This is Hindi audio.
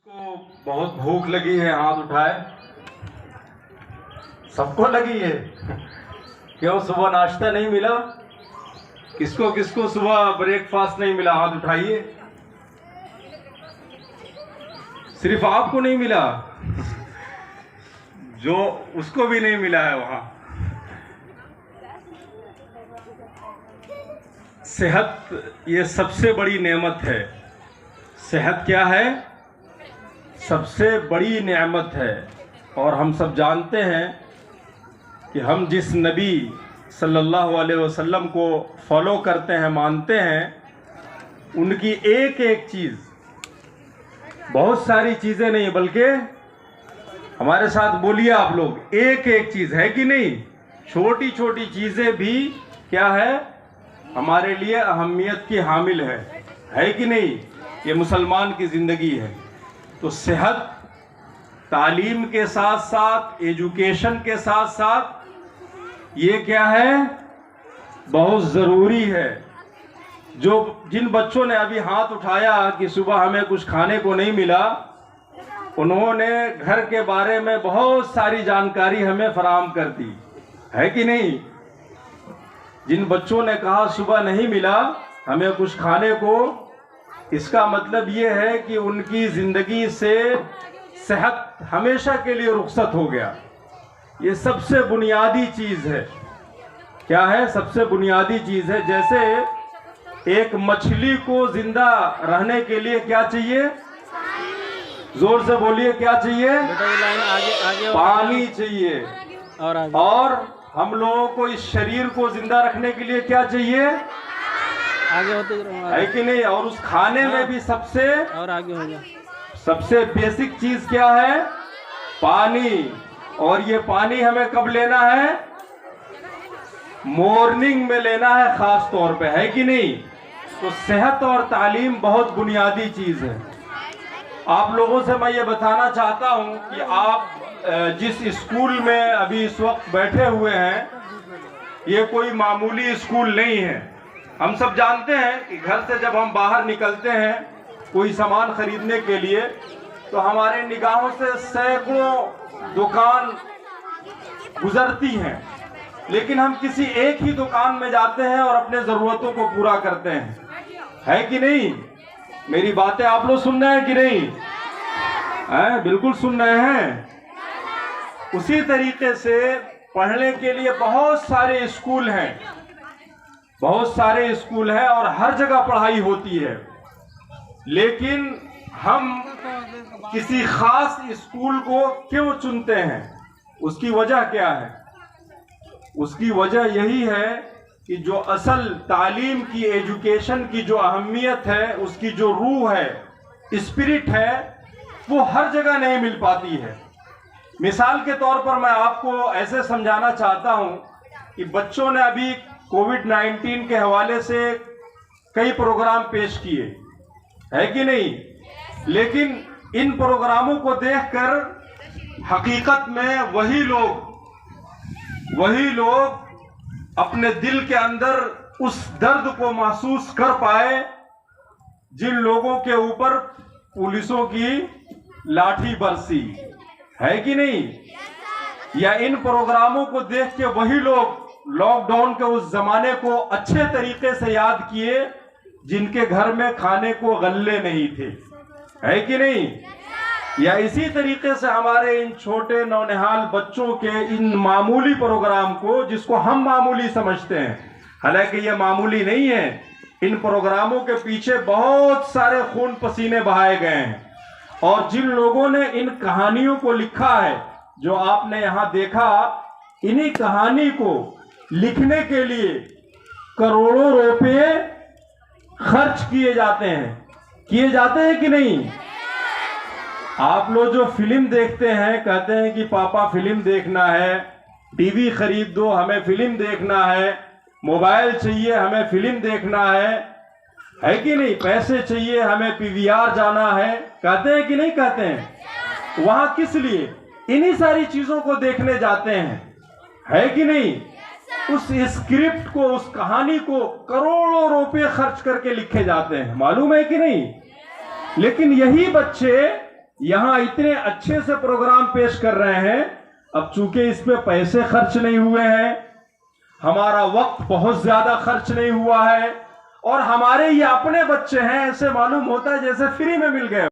को बहुत भूख लगी है, हाथ उठाए। सबको लगी है। क्यों सुबह नाश्ता नहीं मिला? किसको किसको सुबह ब्रेकफास्ट नहीं मिला? हाथ उठाइए। सिर्फ आपको नहीं मिला, जो उसको भी नहीं मिला है वहां। सेहत ये सबसे बड़ी नेमत है। सेहत क्या है? सबसे बड़ी नेमत है। और हम सब जानते हैं कि हम जिस नबी सल्लल्लाहु अलैहि वसल्लम को फॉलो करते हैं, मानते हैं, उनकी एक एक चीज़, बहुत सारी चीज़ें नहीं बल्कि हमारे साथ बोलिए आप लोग, एक एक चीज़ है कि नहीं? छोटी छोटी चीज़ें भी क्या है? हमारे लिए अहमियत की हामिल है कि नहीं? ये मुसलमान की ज़िंदगी है। तो सेहत, तालीम के साथ साथ, एजुकेशन के साथ साथ ये क्या है? बहुत ज़रूरी है। जिन बच्चों ने अभी हाथ उठाया कि सुबह हमें कुछ खाने को नहीं मिला, उन्होंने घर के बारे में बहुत सारी जानकारी हमें फराहम कर दी, है कि नहीं? जिन बच्चों ने कहा सुबह नहीं मिला हमें कुछ खाने को, इसका मतलब ये है कि उनकी ज़िंदगी से सेहत हमेशा के लिए रुखसत हो गया। ये सबसे बुनियादी चीज़ है। क्या है? सबसे बुनियादी चीज़ है। जैसे एक मछली को जिंदा रहने के लिए क्या चाहिए? जोर से बोलिए, क्या चाहिए? आगे पानी चाहिए। और हम लोगों को इस शरीर को जिंदा रखने के लिए क्या चाहिए? आगे होते है कि नहीं? और उस खाने में भी सबसे और आगे हो जाए, सबसे बेसिक चीज क्या है? पानी। और ये पानी हमें कब लेना है? मॉर्निंग में लेना है खास तौर पे, है कि नहीं? तो सेहत और तालीम बहुत बुनियादी चीज है। आप लोगों से मैं ये बताना चाहता हूं कि आप जिस स्कूल में अभी इस वक्त बैठे हुए हैं, ये कोई मामूली स्कूल नहीं है। हम सब जानते हैं कि घर से जब हम बाहर निकलते हैं कोई सामान खरीदने के लिए, तो हमारे निगाहों से सैकड़ों दुकान गुजरती हैं, लेकिन हम किसी एक ही दुकान में जाते हैं और अपने ज़रूरतों को पूरा करते हैं, है कि नहीं? मेरी बातें आप लोग सुन रहे हैं कि नहीं? बिल्कुल सुन रहे हैं। उसी तरीके से पढ़ने के लिए बहुत सारे स्कूल हैं, बहुत सारे स्कूल हैं और हर जगह पढ़ाई होती है, लेकिन हम किसी खास स्कूल को क्यों चुनते हैं? उसकी वजह क्या है? उसकी वजह यही है कि जो असल तालीम की, एजुकेशन की जो अहमियत है, उसकी जो रूह है, स्पिरिट है, वो हर जगह नहीं मिल पाती है। मिसाल के तौर पर मैं आपको ऐसे समझाना चाहता हूं कि बच्चों ने अभी कोविड-19 के हवाले से कई प्रोग्राम पेश किए, है कि नहीं? लेकिन इन प्रोग्रामों को देखकर हकीकत में वही लोग अपने दिल के अंदर उस दर्द को महसूस कर पाए जिन लोगों के ऊपर पुलिसों की लाठी बरसी, है कि नहीं? या इन प्रोग्रामों को देख के वही लोग लॉकडाउन के उस जमाने को अच्छे तरीके से याद किए जिनके घर में खाने को गल्ले नहीं थे, है कि नहीं? या इसी तरीके से हमारे इन छोटे नौनिहाल बच्चों के इन मामूली प्रोग्राम को, जिसको हम मामूली समझते हैं, हालांकि ये मामूली नहीं है, इन प्रोग्रामों के पीछे बहुत सारे खून पसीने बहाए गए हैं। और जिन लोगों ने इन कहानियों को लिखा है, जो आपने यहां देखा, इन्हीं कहानी को लिखने के लिए करोड़ों रुपए खर्च किए जाते हैं कि नहीं? आप लोग जो फिल्म देखते हैं, कहते हैं कि पापा फिल्म देखना है, टीवी खरीद दो, हमें फिल्म देखना है, मोबाइल चाहिए, हमें फिल्म देखना है कि नहीं? पैसे चाहिए, हमें पीवीआर जाना है, कहते हैं कि नहीं कहते हैं? वहां किस लिए? इन्हीं सारी चीजों को देखने जाते हैं, है कि नहीं? उस स्क्रिप्ट को, उस कहानी को करोड़ों रुपए खर्च करके लिखे जाते हैं, मालूम है कि नहीं? लेकिन यही बच्चे यहाँ इतने अच्छे से प्रोग्राम पेश कर रहे हैं। अब चूंकि इस पे पैसे खर्च नहीं हुए हैं, हमारा वक्त बहुत ज्यादा खर्च नहीं हुआ है, और हमारे ये अपने बच्चे हैं, ऐसे मालूम होता है जैसे फ्री में मिल गए।